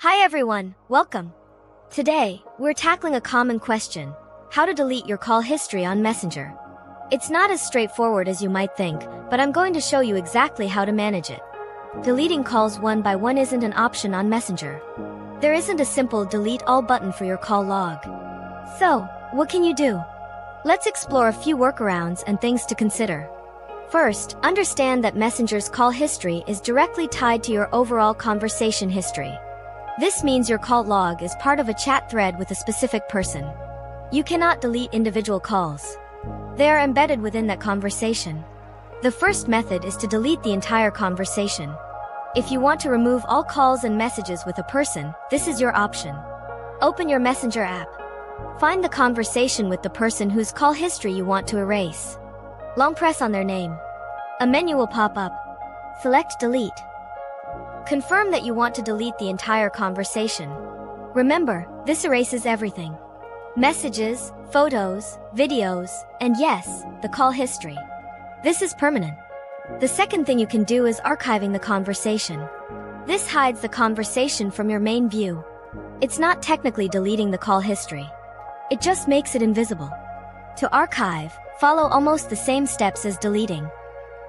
Hi everyone, welcome. Today, we're tackling a common question: how to delete your call history on Messenger. It's not as straightforward as you might think, but I'm going to show you exactly how to manage it. Deleting calls one by one isn't an option on Messenger. There isn't a simple delete all button for your call log. So, what can you do? Let's explore a few workarounds and things to consider. First, understand that Messenger's call history is directly tied to your overall conversation history. This means your call log is part of a chat thread with a specific person. You cannot delete individual calls. They are embedded within that conversation. The first method is to delete the entire conversation. If you want to remove all calls and messages with a person, this is your option. Open your Messenger app. Find the conversation with the person whose call history you want to erase. Long press on their name. A menu will pop up. Select Delete. Confirm that you want to delete the entire conversation. Remember, this erases everything. Messages, photos, videos, and yes, the call history. This is permanent. The second thing you can do is archiving the conversation. This hides the conversation from your main view. It's not technically deleting the call history. It just makes it invisible. To archive, follow almost the same steps as deleting.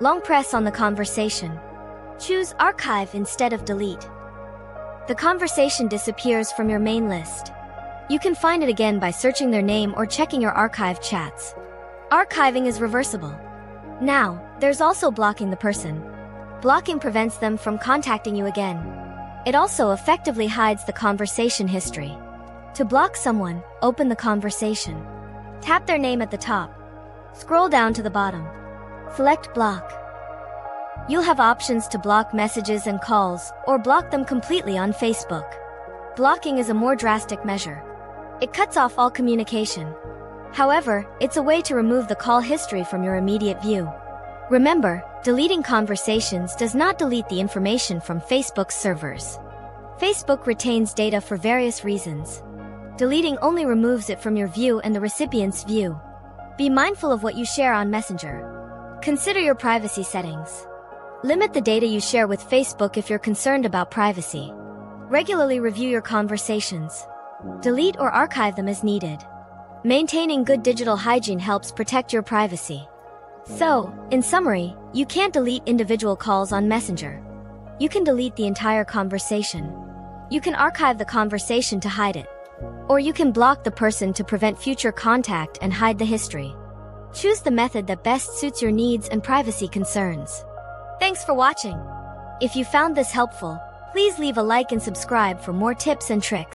Long press on the conversation. Choose Archive instead of Delete. The conversation disappears from your main list. You can find it again by searching their name or checking your archived chats. Archiving is reversible. Now, there's also blocking the person. Blocking prevents them from contacting you again. It also effectively hides the conversation history. To block someone, open the conversation. Tap their name at the top. Scroll down to the bottom. Select Block. You'll have options to block messages and calls, or block them completely on Facebook. Blocking is a more drastic measure. It cuts off all communication. However, it's a way to remove the call history from your immediate view. Remember, deleting conversations does not delete the information from Facebook's servers. Facebook retains data for various reasons. Deleting only removes it from your view and the recipient's view. Be mindful of what you share on Messenger. Consider your privacy settings. Limit the data you share with Facebook if you're concerned about privacy. Regularly review your conversations. Delete or archive them as needed. Maintaining good digital hygiene helps protect your privacy. So, in summary, you can't delete individual calls on Messenger. You can delete the entire conversation. You can archive the conversation to hide it. Or you can block the person to prevent future contact and hide the history. Choose the method that best suits your needs and privacy concerns. Thanks for watching. If you found this helpful, please leave a like and subscribe for more tips and tricks.